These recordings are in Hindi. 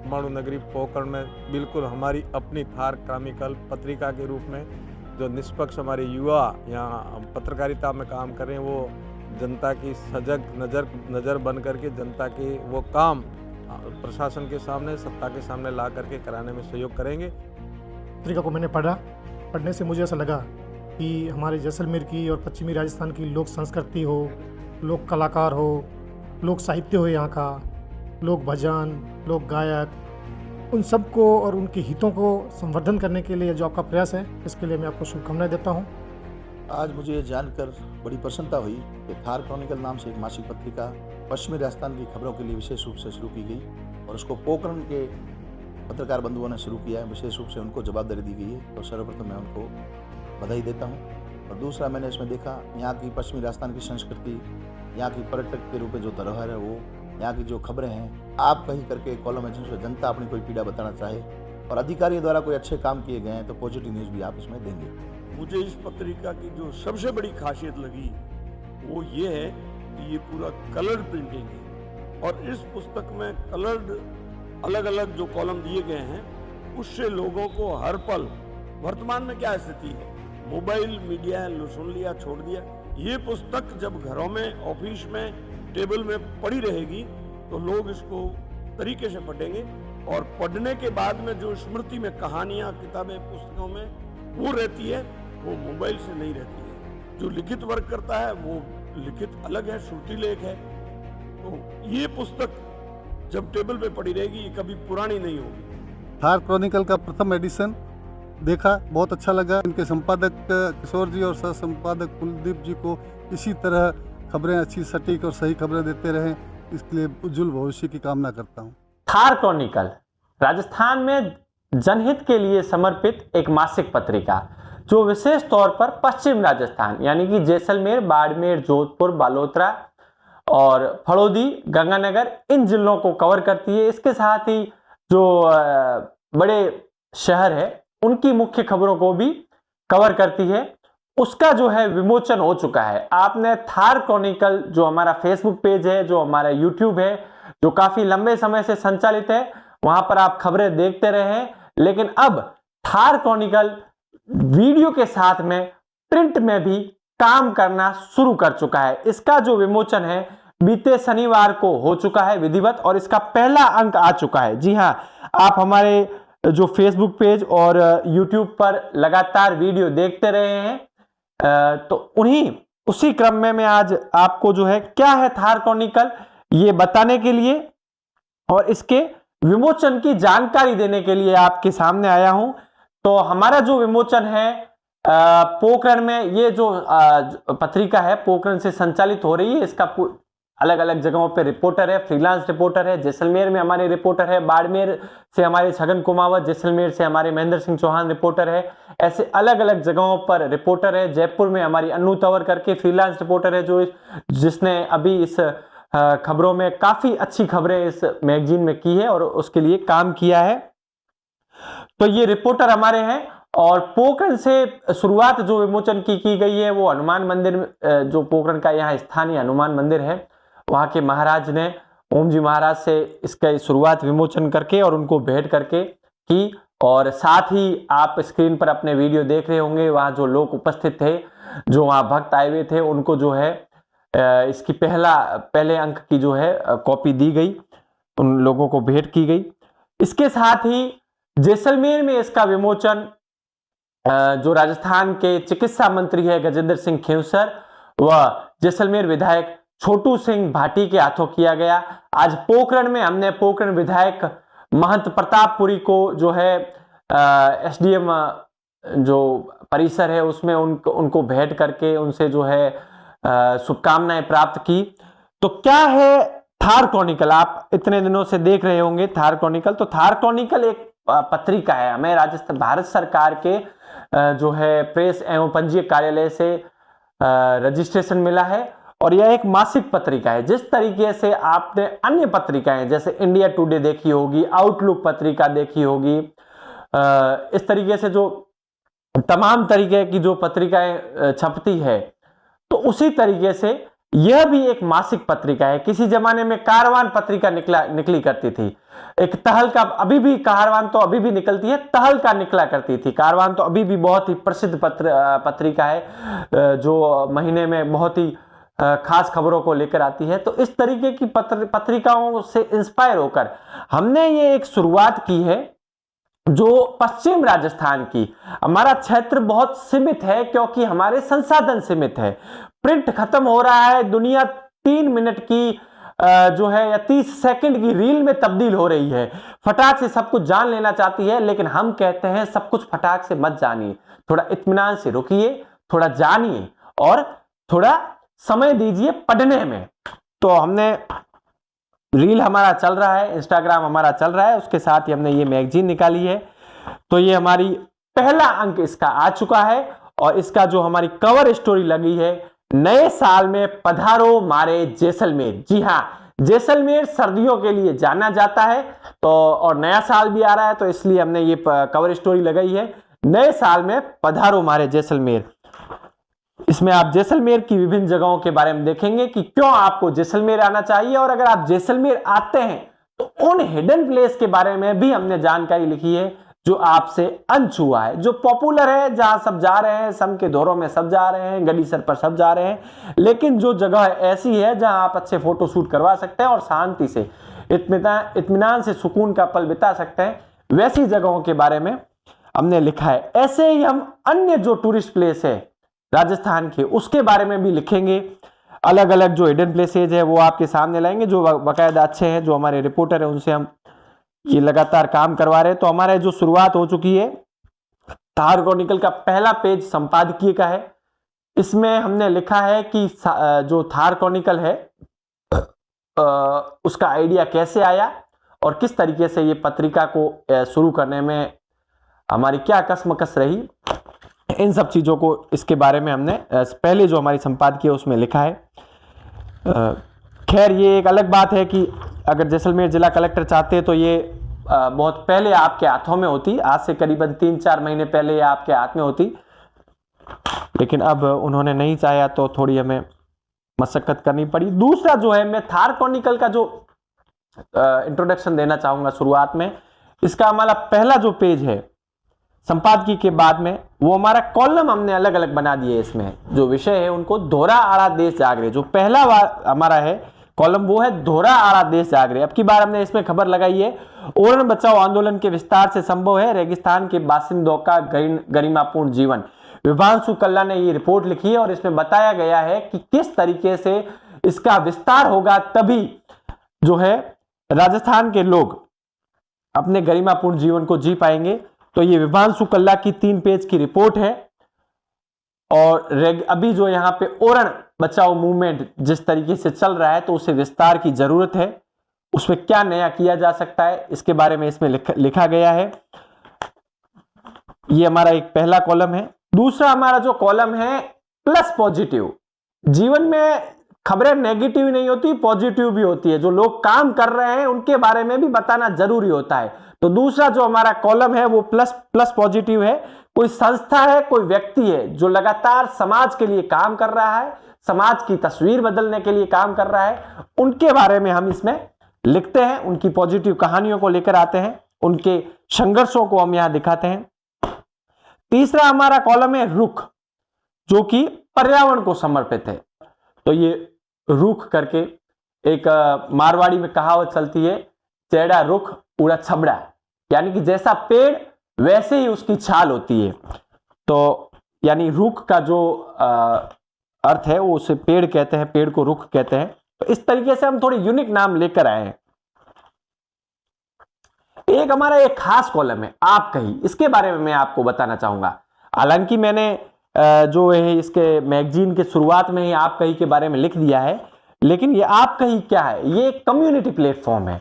परमाणु नगरी पोखरण में बिल्कुल हमारी अपनी थार क्रॉनिकल पत्रिका के रूप में जो निष्पक्ष हमारे युवा यहाँ पत्रकारिता में काम कर रहे हैं, वो जनता की सजग नज़र बन करके जनता के वो काम प्रशासन के सामने, सत्ता के सामने ला करके कराने में सहयोग करेंगे। पत्रिका को मैंने पढ़ने से मुझे ऐसा लगा कि हमारे जैसलमेर की और पश्चिमी राजस्थान की लोक संस्कृति हो, लोक कलाकार हो, लोक साहित्य हो, यहाँ का लोक भजन, लोक गायक, उन सबको और उनके हितों को संवर्धन करने के लिए जो आपका प्रयास है, इसके लिए मैं आपको शुभकामनाएं देता हूँ। आज मुझे ये जानकर बड़ी प्रसन्नता हुई कि थार क्रॉनिकल नाम से एक मासिक पत्रिका पश्चिमी राजस्थान की खबरों के लिए विशेष रूप से शुरू की गई और उसको पोखरण के पत्रकार बंधुओं ने शुरू किया है। विशेष रूप से उनको जवाबदारी दी गई है, तो सर्वप्रथम मैं उनको बधाई देता हूँ। और दूसरा, मैंने इसमें देखा यहाँ की पश्चिमी राजस्थान की संस्कृति, यहाँ की पर्यटक के रूप में जो धरोहर है, वो यहाँ की जो खबरें हैं, आप कहीं करके कॉलम है जिनसे जनता अपनी कोई पीड़ा बताना चाहे और अधिकारियों द्वारा कोई अच्छे काम किए गए हैं तो पॉजिटिव न्यूज़ भी आप इसमें देंगे। मुझे इस पत्रिका की जो सबसे बड़ी खासियत लगी वो ये है कि ये पूरा कलर्ड प्रिंटिंग है और इस पुस्तक में कलर्ड अलग अलग जो कॉलम दिए गए हैं उससे लोगों को हर पल वर्तमान में क्या स्थिति है, मोबाइल मीडिया सुन लिया छोड़ दिया, ये पुस्तक जब घरों में, ऑफिस में, टेबल में पड़ी रहेगी तो लोग इसको तरीके से पढ़ेंगे और पढ़ने के बाद में जो स्मृति में कहानियाँ, किताबें, पुस्तकों में वो रहती है, वो मोबाइल से नहीं रहती है। जो लिखित वर्क करता है वो लिखित अलग है, श्रुति लेख है। तो ये पुस्तक जब टेबल पे पड़ी रहेगी ये कभी पुरानी नहीं होगी। थार क्रॉनिकल का प्रथम एडिशन देखा, बहुत अच्छा लगा। इनके संपादक किशोर जी और सह संपादक कुलदीप जी को इसी तरह खबरें अच्छी, सटीक और सही खबरें देते रहें, इसके लिए उज्जवल भविष्य की कामना करता हूँ। थार क्रॉनिकल राजस्थान में जनहित के लिए समर्पित एक मासिक पत्रिका जो विशेष तौर पर पश्चिम राजस्थान यानी कि जैसलमेर, बाड़मेर, जोधपुर, बालोतरा और फड़ौदी, गंगानगर, इन जिलों को कवर करती है। इसके साथ ही जो बड़े शहर है उनकी मुख्य खबरों को भी कवर करती है। उसका जो है विमोचन हो चुका है। आपने थार क्रॉनिकल जो हमारा फेसबुक पेज है, जो हमारा यूट्यूब है, जो काफी लंबे समय से संचालित है, वहां पर आप खबरें देखते रहे हैं, लेकिन अब थार क्रॉनिकल वीडियो के साथ में प्रिंट में भी काम करना शुरू कर चुका है। इसका जो विमोचन है बीते शनिवार को हो चुका है विधिवत और इसका पहला अंक आ चुका है। जी हां, आप हमारे जो फेसबुक पेज और यूट्यूब पर लगातार वीडियो देखते रहे हैं, तो उसी क्रम में मैं आज आपको जो है क्या है थार क्रॉनिकल ये बताने के लिए और इसके विमोचन की जानकारी देने के लिए आपके सामने आया हूं। तो हमारा जो विमोचन है पोखरण में, ये जो पत्रिका है पोखरण से संचालित हो रही है, इसका अलग अलग जगहों पे रिपोर्टर है, फ्रीलांस रिपोर्टर है। जैसलमेर में हमारे रिपोर्टर है, बाड़मेर से हमारे छगन कुमावत, जैसलमेर से हमारे महेंद्र सिंह चौहान रिपोर्टर है। ऐसे अलग अलग जगहों पर रिपोर्टर है। जयपुर में हमारी अन्नू तंवर करके फ्रीलांस रिपोर्टर है जिसने अभी इस खबरों में काफी अच्छी खबरें इस मैगजीन में की है और उसके लिए काम किया है। तो ये रिपोर्टर हमारे हैं और पोखरण से शुरुआत जो विमोचन की गई है वो हनुमान मंदिर, जो पोखरण का यहाँ स्थानीय हनुमान मंदिर है, वहां के महाराज ने, ओम जी महाराज से इसका शुरुआत विमोचन करके और उनको भेंट करके की। और साथ ही आप स्क्रीन पर अपने वीडियो देख रहे होंगे, वहां जो लोग उपस्थित थे, जो वहां भक्त आए हुए थे, उनको जो है इसकी पहले अंक की जो है कॉपी दी गई, उन लोगों को भेंट की गई। इसके साथ ही जैसलमेर में इसका विमोचन जो राजस्थान के चिकित्सा मंत्री है गजेंद्र सिंह खेवसर व जैसलमेर विधायक छोटू सिंह भाटी के हाथों किया गया। आज पोखरण में हमने पोखरण विधायक महंत प्रतापपुरी को जो है एसडीएम जो परिसर है उसमें उनको भेंट करके उनसे जो है शुभकामनाएं प्राप्त की। तो क्या है थार क्रॉनिकल, आप इतने दिनों से देख रहे होंगे थार क्रॉनिकल। तो थार क्रॉनिकल एक पत्रिका है, हमें राजस्थान भारत सरकार के जो है प्रेस एवं पंजीयक कार्यालय से रजिस्ट्रेशन मिला है और यह एक मासिक पत्रिका है। जिस तरीके से आपने अन्य पत्रिकाएं जैसे इंडिया टुडे देखी होगी, आउटलुक पत्रिका देखी होगी, इस तरीके से जो तमाम तरीके की जो पत्रिकाएं छपती है, तो उसी तरीके से यह भी एक मासिक पत्रिका है। किसी जमाने में कारवान पत्रिका निकली करती थी। एक तहलका, अभी भी कारवान तो अभी भी निकलती है, तहलका निकला करती थी। कारवान तो अभी भी बहुत ही प्रसिद्ध पत्रिका है जो महीने में बहुत ही खास खबरों को लेकर आती है। तो इस तरीके की पत्रिकाओं से इंस्पायर होकर हमने ये एक शुरुआत की है जो पश्चिम राजस्थान की। हमारा क्षेत्र बहुत सीमित है क्योंकि हमारे संसाधन सीमित है। प्रिंट खत्म हो रहा है, दुनिया 3 मिनट की जो है या 30 सेकंड की रील में तब्दील हो रही है। फटाक से सब कुछ जान लेना चाहती है, लेकिन हम कहते हैं सब कुछ फटाक से मत जानिए, थोड़ा इत्मीनान से रुकिए, थोड़ा जानिए और थोड़ा समय दीजिए पढ़ने में। तो हमने रील हमारा चल रहा है, इंस्टाग्राम हमारा चल रहा है, उसके साथ ही हमने ये मैगजीन निकाली है। तो ये हमारी पहला अंक इसका आ चुका है और इसका जो हमारी कवर स्टोरी लगी है, नए साल में पधारो मारे जैसलमेर। जी हां, जैसलमेर सर्दियों के लिए जाना जाता है। तो और नया साल भी आ रहा है तो इसलिए हमने ये कवर स्टोरी लगाई है, नए साल में पधारो मारे जैसलमेर। इसमें आप जैसलमेर की विभिन्न जगहों के बारे में देखेंगे कि क्यों आपको जैसलमेर आना चाहिए, और अगर आप जैसलमेर आते हैं तो उन हिडन प्लेस के बारे में भी हमने जानकारी लिखी है जो आपसे अनछुआ है, जो पॉपुलर है, जहां सब जा रहे हैं, सम के दौरों में सब जा रहे हैं, गड़ीसर पर सब जा रहे हैं, लेकिन जो जगह ऐसी है जहां आप अच्छे फोटो शूट करवा सकते हैं और शांति से इत्मीनान से सुकून का पल बिता सकते हैं, वैसी जगहों के बारे में हमने लिखा है। ऐसे ही हम अन्य जो टूरिस्ट प्लेस है राजस्थान के, उसके बारे में भी लिखेंगे। अलग अलग जो हिडन प्लेसेज है वो आपके सामने लाएंगे, जो बाकायदा अच्छे हैं, जो हमारे रिपोर्टर है उनसे हम ये लगातार काम करवा रहे हैं। तो हमारे जो शुरुआत हो चुकी है, थार क्रॉनिकल का पहला पेज संपादकीय का है। इसमें हमने लिखा है कि जो थार क्रॉनिकल है उसका आइडिया कैसे आया और किस तरीके से ये पत्रिका को शुरू करने में हमारी क्या कसमकस रही, इन सब चीज़ों को इसके बारे में हमने पहले जो हमारी संपादकीय उसमें लिखा है। खैर ये एक अलग बात है कि अगर जैसलमेर जिला कलेक्टर चाहते तो ये बहुत पहले आपके हाथों में होती, आज से करीबन 3-4 महीने पहले ये आपके हाथ में होती, लेकिन अब उन्होंने नहीं चाहा तो थोड़ी हमें मशक्कत करनी पड़ी। दूसरा जो है, मैं थार क्रॉनिकल का जो इंट्रोडक्शन देना चाहूँगा शुरुआत में, इसका हमारा पहला जो पेज है संपादकीय के बाद में, वो हमारा कॉलम हमने अलग अलग बना दिए। इसमें जो विषय है उनको धोरा आड़ा देश जागरे, जो पहला हमारा है कॉलम वो है धोरा आड़ा देश जागरे। अब की बार हमने इसमें खबर लगाई है ओरण बचाओ आंदोलन के विस्तार से संभव है रेगिस्तान के बासिंदों का गरिमापूर्ण जीवन। विभांशु कल्ला ने ये रिपोर्ट लिखी है और इसमें बताया गया है कि किस तरीके से इसका विस्तार होगा, तभी जो है राजस्थान के लोग अपने गरिमापूर्ण जीवन को जी पाएंगे। तो ये विभांशु कल्ला की 3 पेज की रिपोर्ट है। और अभी जो यहाँ पे ओरण बचाओ मूवमेंट जिस तरीके से चल रहा है, तो उसे विस्तार की जरूरत है, उसमें क्या नया किया जा सकता है, इसके बारे में इसमें लिखा गया है। ये हमारा एक पहला कॉलम है। दूसरा हमारा जो कॉलम है प्लस पॉजिटिव। जीवन में खबरें नेगेटिव नहीं होती, पॉजिटिव भी होती है। जो लोग काम कर रहे हैं उनके बारे में भी बताना जरूरी होता है। तो दूसरा जो हमारा कॉलम है वो प्लस पॉजिटिव है। कोई संस्था है, कोई व्यक्ति है जो लगातार समाज के लिए काम कर रहा है, समाज की तस्वीर बदलने के लिए काम कर रहा है, उनके बारे में हम इसमें लिखते हैं, उनकी पॉजिटिव कहानियों को लेकर आते हैं, उनके संघर्षों को हम यहां दिखाते हैं। तीसरा हमारा कॉलम है रुख, जो कि पर्यावरण को समर्पित है। तो ये रुख करके एक मारवाड़ी में कहावत चलती है, चेड़ा रुख उड़ा छबड़ा, यानी कि जैसा पेड़ वैसे ही उसकी छाल होती है। तो यानी रुख का जो अर्थ है वो उसे पेड़ कहते हैं, पेड़ को रुख कहते हैं। तो इस तरीके से हम थोड़े यूनिक नाम लेकर आए हैं। एक हमारा एक खास कॉलम है आप कही, इसके बारे में मैं आपको बताना चाहूंगा। हालांकि मैंने जो है इसके मैगजीन के शुरुआत में ही आप कही के बारे में लिख दिया है, लेकिन ये आप कही क्या है? ये एक कम्युनिटी प्लेटफॉर्म है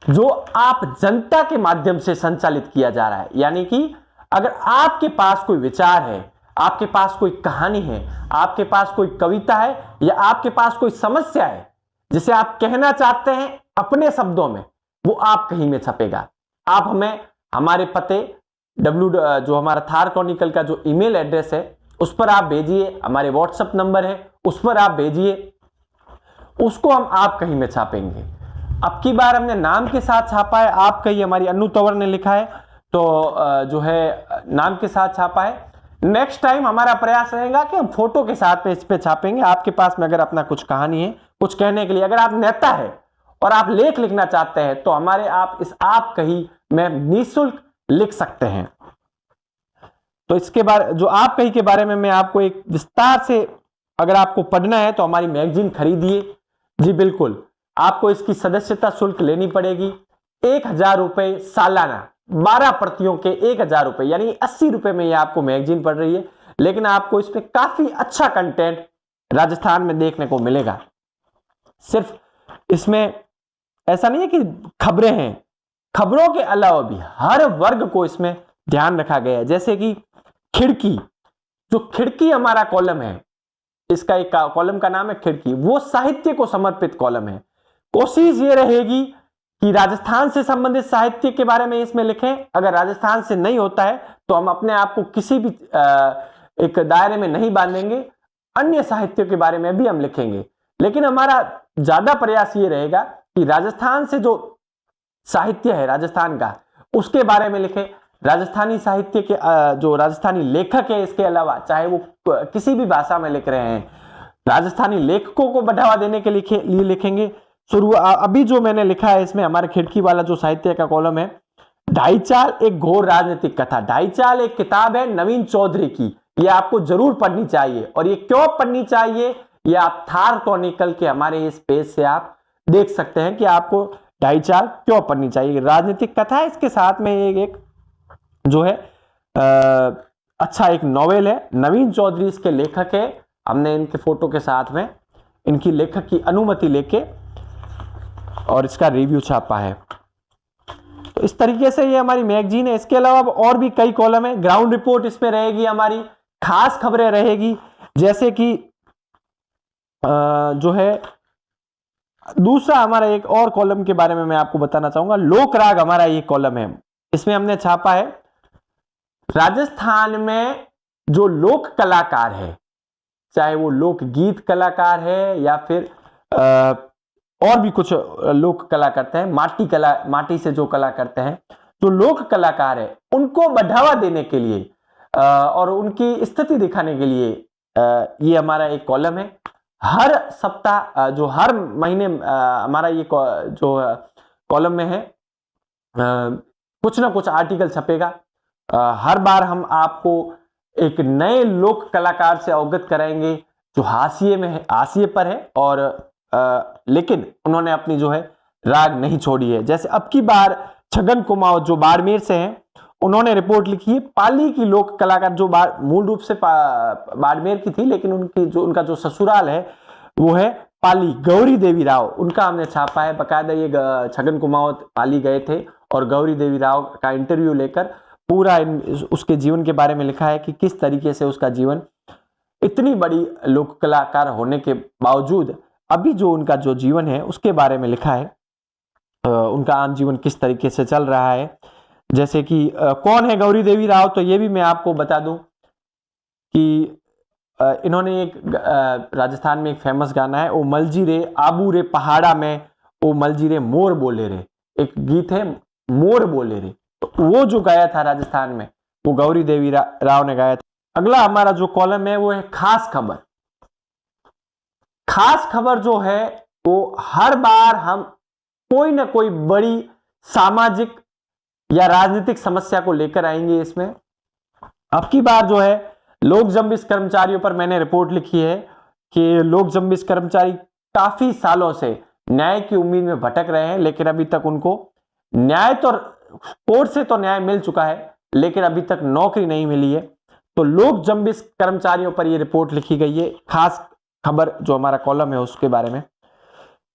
जो आप जनता के माध्यम से संचालित किया जा रहा है। यानी कि अगर आपके पास कोई विचार है, आपके पास कोई कहानी है, आपके पास कोई कविता है, या आपके पास कोई समस्या है जिसे आप कहना चाहते हैं अपने शब्दों में, वो आप कहीं में छपेगा। आप हमें हमारे पते जो हमारा थार क्रॉनिकल का जो ईमेल एड्रेस है उस पर आप भेजिए, हमारे व्हाट्सएप नंबर है उस पर आप भेजिए। उसको हम आप कहीं में छापेंगे। अब की बार हमने नाम के साथ छापा है, आप कहीं हमारी अन्नू तंवर ने लिखा है तो जो है नाम के साथ छापा है। नेक्स्ट टाइम हमारा प्रयास रहेगा कि हम फोटो के साथ पे इस पे छापेंगे। आपके पास में अगर अपना कुछ कहानी है, कुछ कहने के लिए, अगर आप नेता है और आप लेख लिखना चाहते हैं तो हमारे आप इस आप कहीं में निःशुल्क लिख सकते हैं। तो इसके बारे जो आप कहीं के बारे में मैं आपको एक विस्तार से, अगर आपको पढ़ना है तो हमारी मैगजीन खरीदिए। जी बिल्कुल, आपको इसकी सदस्यता शुल्क लेनी पड़ेगी 1000 रुपए सालाना, 12 प्रतियों के 1000 रुपए, यानी 80 रुपए में ये आपको मैगजीन पड़ रही है। लेकिन आपको इसमें काफी अच्छा कंटेंट राजस्थान में देखने को मिलेगा। सिर्फ इसमें ऐसा नहीं है कि खबरें हैं, खबरों के अलावा भी हर वर्ग को इसमें ध्यान रखा गया है। जैसे कि खिड़की, जो खिड़की हमारा कॉलम है, इसका एक कॉलम का नाम है खिड़की, वो साहित्य को समर्पित कॉलम है। कोशिश ये रहेगी कि राजस्थान से संबंधित साहित्य के बारे में इसमें लिखें। अगर राजस्थान से नहीं होता है तो हम अपने आप को किसी भी एक दायरे में नहीं बांधेंगे, अन्य साहित्य के बारे में भी हम लिखेंगे। लेकिन हमारा ज्यादा प्रयास ये रहेगा कि राजस्थान से जो साहित्य है राजस्थान का, उसके बारे में लिखें। राजस्थानी साहित्य के जो राजस्थानी लेखक है, इसके अलावा चाहे वो किसी भी भाषा में लिख रहे हैं, राजस्थानी लेखकों को बढ़ावा देने के लिए लिखेंगे। अभी जो मैंने लिखा है इसमें, हमारे खिड़की वाला जो साहित्य का कॉलम है, ढाई चाल एक घोर राजनीतिक कथा। ढाई चाल एक किताब है नवीन चौधरी की, ये आपको जरूर पढ़नी चाहिए। और ये क्यों पढ़नी चाहिए, ये आप थार क्रॉनिकल के हमारे इस पेज से आप देख सकते हैं कि आपको ढाई चाल क्यों पढ़नी चाहिए। राजनीतिक कथा है, इसके साथ में एक जो है अच्छा एक नॉवेल है। नवीन चौधरी इसके लेखक है। हमने इनके फोटो के साथ में इनकी लेखक की अनुमति लेके और इसका रिव्यू छापा है। तो इस तरीके से ये हमारी मैगजीन है। इसके अलावा और भी कई कॉलम है। ग्राउंड रिपोर्ट इसमें रहेगी, हमारी खास खबरें रहेगी। जैसे कि जो है दूसरा हमारा एक और कॉलम के बारे में मैं आपको बताना चाहूंगा, लोक राग हमारा ये कॉलम है। इसमें हमने छापा है राजस्थान में जो लोक कलाकार है, चाहे वो लोक गीत कलाकार है या फिर और भी कुछ लोक कला करते हैं, माटी से जो कला करते हैं, जो लोक कलाकार है उनको बढ़ावा देने के लिए और उनकी स्थिति दिखाने के लिए ये हमारा एक कॉलम है। हर सप्ताह जो हर महीने हमारा ये जो कॉलम में है कुछ ना कुछ आर्टिकल छपेगा। हर बार हम आपको एक नए लोक कलाकार से अवगत कराएंगे जो हाशिए में है, हाशिए पर है, और लेकिन उन्होंने अपनी जो है राग नहीं छोड़ी है। जैसे अब की बार छगन कुमावत जो बाड़मेर से हैं, उन्होंने रिपोर्ट लिखी है पाली की लोक कलाकार, जो मूल रूप से बाड़मेर की थी, लेकिन उनका जो ससुराल है वो है पाली। गौरी देवी राव, उनका हमने छापा है बकायदा। ये छगन कुमावत पाली गए थे और गौरी देवी राव का इंटरव्यू लेकर पूरा उसके जीवन के बारे में लिखा है कि किस तरीके से उसका जीवन, इतनी बड़ी लोक कलाकार होने के बावजूद अभी जो उनका जो जीवन है उसके बारे में लिखा है। उनका आम जीवन किस तरीके से चल रहा है। जैसे कि कौन है गौरी देवी राव, तो ये भी मैं आपको बता दूं कि इन्होंने एक राजस्थान में एक फेमस गाना है, ओ मलजी रे आबू रे पहाड़ा में, ओ मलजी रे मोर बोले रे, एक गीत है मोर बोले रे, तो वो जो गाया था राजस्थान में वो गौरी देवी राव ने गाया था। अगला हमारा जो कॉलम है वो है खास खबर। खास खबर जो है वो हर बार हम कोई ना कोई बड़ी सामाजिक या राजनीतिक समस्या को लेकर आएंगे इसमें। अब की बार जो है लोक जम्बिस कर्मचारियों पर मैंने रिपोर्ट लिखी है कि लोक जम्बिस कर्मचारी काफी सालों से न्याय की उम्मीद में भटक रहे हैं, लेकिन अभी तक उनको न्याय तो कोर्ट से तो न्याय मिल चुका है, लेकिन अभी तक नौकरी नहीं मिली है। तो लोक जम्बिस कर्मचारियों पर यह रिपोर्ट लिखी गई है। खास खबर जो हमारा कॉलम है उसके बारे में।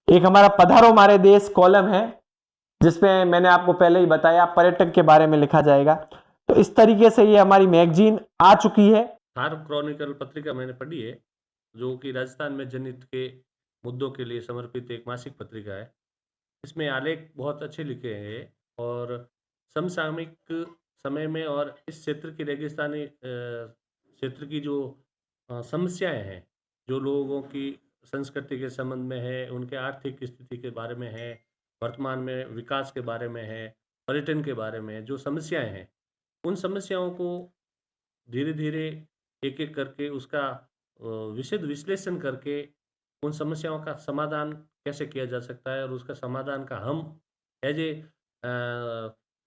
एक हमारा पधारो हमारे देश कॉलम है जिसमें मैंने आपको पहले ही बताया पर्यटक के बारे में लिखा जाएगा। तो इस तरीके से ये हमारी मैगजीन आ चुकी है। थार क्रॉनिकल पत्रिका मैंने पढ़ी है, जो कि राजस्थान में जनहित के मुद्दों के लिए समर्पित एक मासिक पत्रिका है। इसमें आलेख बहुत अच्छे लिखे हैं और समसामयिक समय में और इस क्षेत्र की रेगिस्तानी क्षेत्र की जो समस्याएं हैं, जो लोगों की संस्कृति के संबंध में है, उनके आर्थिक स्थिति के बारे में है, वर्तमान में विकास के बारे में है, पर्यटन के बारे में जो समस्याएँ हैं, उन समस्याओं को धीरे-धीरे एक-एक करके उसका विशद विश्लेषण करके उन समस्याओं का समाधान कैसे किया जा सकता है और उसका समाधान का हम एज ए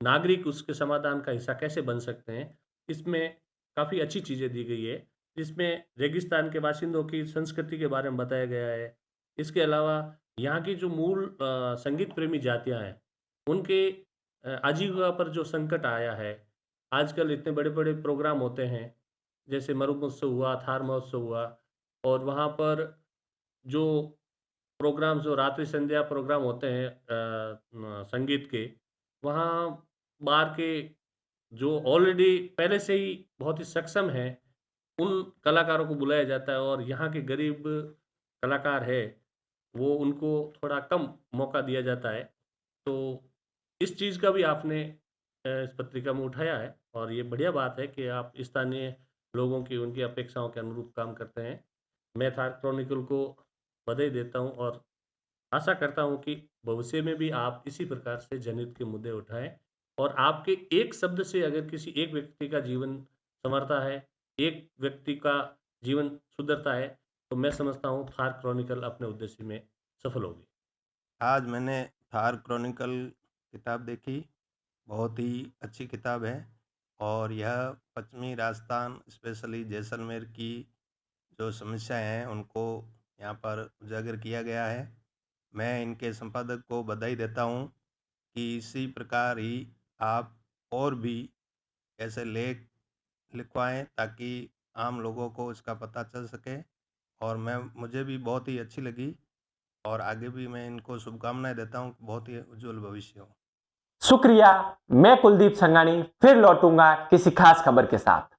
नागरिक उसके समाधान का हिस्सा कैसे बन सकते हैं, इसमें काफ़ी अच्छी चीज़ें दी गई है। जिसमें रेगिस्तान के बाशिंदों की संस्कृति के बारे में बताया गया है। इसके अलावा यहाँ की जो मूल संगीत प्रेमी जातियाँ हैं, उनके आजीविका पर जो संकट आया है, आजकल इतने बड़े-बड़े प्रोग्राम होते हैं, जैसे मरु महोत्सव हुआ, थार महोत्सव हुआ और वहाँ पर जो प्रोग्राम जो रात्रि संध्या प्रोग्राम होते हैं संगीत के, वहाँ बाहर के जो ऑलरेडी पहले से ही बहुत ही सक्षम हैं, उन कलाकारों को बुलाया जाता है और यहाँ के गरीब कलाकार है, वो उनको थोड़ा कम मौका दिया जाता है। तो इस चीज़ का भी आपने इस पत्रिका में उठाया है और ये बढ़िया बात है कि आप स्थानीय लोगों की उनकी अपेक्षाओं के अनुरूप काम करते हैं। मैं थार क्रॉनिकल को बधाई देता हूँ और आशा करता हूँ कि भविष्य में भी आप इसी प्रकार से जनहित के मुद्दे उठाएँ और आपके एक शब्द से अगर किसी एक व्यक्ति का जीवन संवरता है, एक व्यक्ति का जीवन सुधरता है, तो मैं समझता हूँ थार क्रॉनिकल अपने उद्देश्य में सफल होगी। आज मैंने थार क्रॉनिकल किताब देखी, बहुत ही अच्छी किताब है और यह पश्चिमी राजस्थान स्पेशली जैसलमेर की जो समस्याएं हैं उनको यहाँ पर उजागर किया गया है। मैं इनके संपादक को बधाई देता हूँ कि इसी प्रकार ही आप और भी ऐसे लेख लिखवाएं ताकि आम लोगों को इसका पता चल सके और मुझे भी बहुत ही अच्छी लगी और आगे भी मैं इनको शुभकामनाएं देता हूँ, बहुत ही उज्जवल भविष्य हो। शुक्रिया। मैं कुलदीप संगानी फिर लौटूंगा किसी खास खबर के साथ।